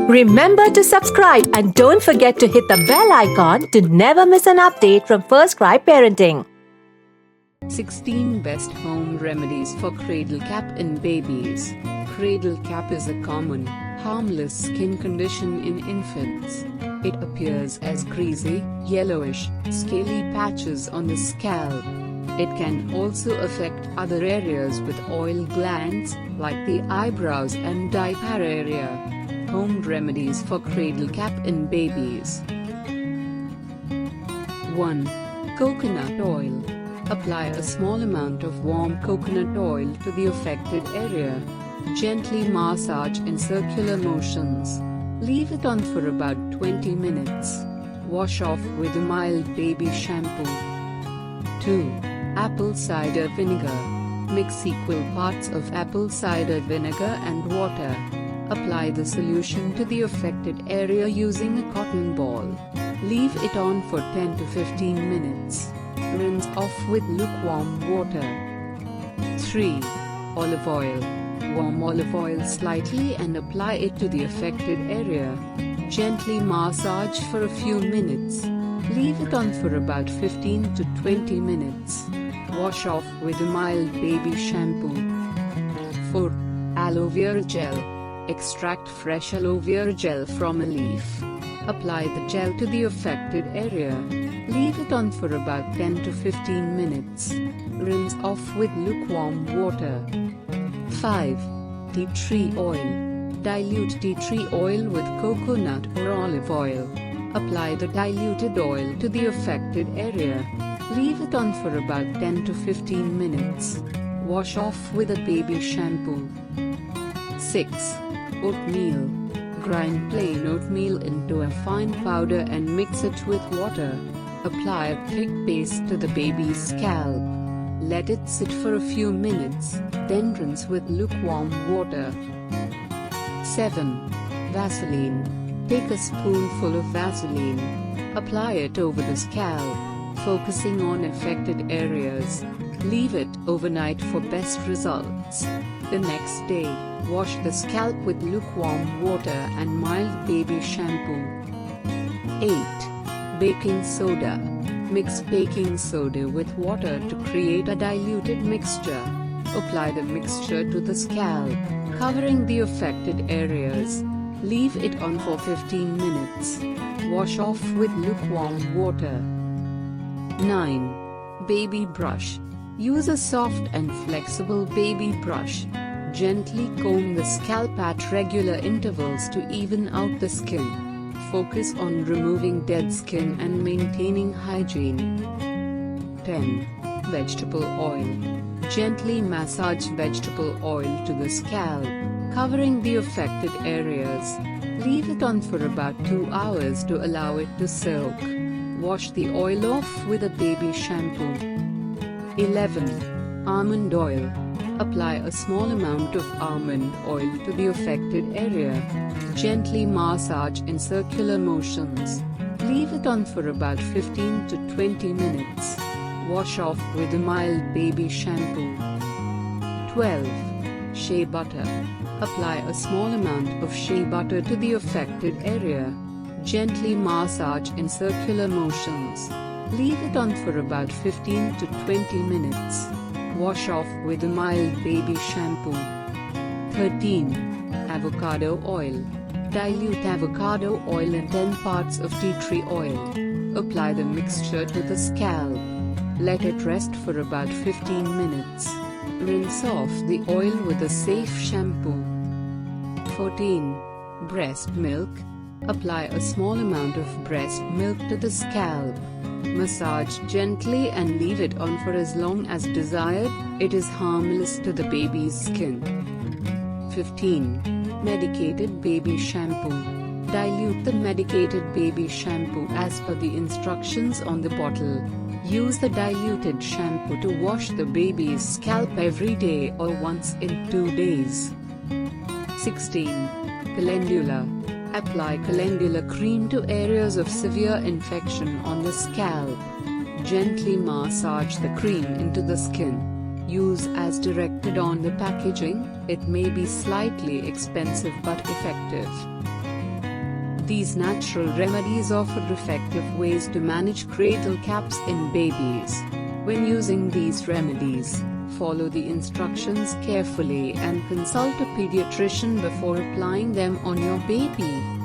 Remember to subscribe and don't forget to hit the bell icon to never miss an update from First Cry Parenting. 16 Best Home Remedies for Cradle Cap in Babies. Cradle cap is a common, harmless skin condition in infants. It appears as greasy, yellowish, scaly patches on the scalp. It can also affect other areas with oil glands, like the eyebrows and diaper area. Home remedies for cradle cap in babies. 1. Coconut oil. Apply a small amount of warm coconut oil to the affected area. Gently massage in circular motions. Leave it on for about 20 minutes. Wash off with a mild baby shampoo. 2. Apple cider vinegar. Mix equal parts of apple cider vinegar and water. Apply the solution to the affected area using a cotton ball. Leave it on for 10 to 15 minutes. Rinse off with lukewarm water. 3. Olive oil. Warm olive oil slightly and apply it to the affected area. Gently massage for a few minutes. Leave it on for about 15 to 20 minutes. Wash off with a mild baby shampoo. 4. Aloe vera gel. Extract fresh aloe vera gel from a leaf. Apply the gel to the affected area. Leave it on for about 10 to 15 minutes. Rinse off with lukewarm water. 5. Tea tree oil. Dilute tea tree oil with coconut or olive oil. Apply the diluted oil to the affected area. Leave it on for about 10 to 15 minutes. Wash off with a baby shampoo. 6. Oatmeal. Grind plain oatmeal into a fine powder and mix it with water. Apply a thick paste to the baby's scalp. Let it sit for a few minutes, then rinse with lukewarm water. 7. Vaseline. Take a spoonful of Vaseline. Apply it over the scalp, focusing on affected areas. Leave it overnight for best results. The next day, wash the scalp with lukewarm water and mild baby shampoo. 8. Baking soda. Mix baking soda with water to create a diluted mixture. Apply the mixture to the scalp, covering the affected areas. Leave it on for 15 minutes. Wash off with lukewarm water. 9. Baby brush. Use a soft and flexible baby brush. Gently comb the scalp at regular intervals to even out the skin. Focus on removing dead skin and maintaining hygiene. 10. Vegetable oil. Gently massage vegetable oil to the scalp, covering the affected areas. Leave it on for about 2 hours to allow it to soak. Wash the oil off with a baby shampoo. 11. Almond oil. Apply a small amount of almond oil to the affected area. Gently massage in circular motions. Leave it on for about 15 to 20 minutes. Wash off with a mild baby shampoo. 12. Shea butter. Apply a small amount of shea butter to the affected area. Gently massage in circular motions. Leave it on for about 15 to 20 minutes. Wash off with a mild baby shampoo. 13. Avocado oil. Dilute avocado oil in 10 parts of tea tree oil. Apply the mixture to the scalp. Let it rest for about 15 minutes. Rinse off the oil with a safe shampoo. 14. Breast milk. Apply a small amount of breast milk to the scalp. Massage gently and leave it on for as long as desired. It is harmless to the baby's skin. 15. Medicated baby shampoo. Dilute the medicated baby shampoo as per the instructions on the bottle. Use the diluted shampoo to wash the baby's scalp every day or once in 2 days. 16. Calendula. Apply calendula cream to areas of severe infection on the scalp. Gently massage the cream into the skin. Use as directed on the packaging. It may be slightly expensive but effective. These natural remedies offer effective ways to manage cradle caps in babies. When using these remedies, follow the instructions carefully and consult a pediatrician before applying them on your baby.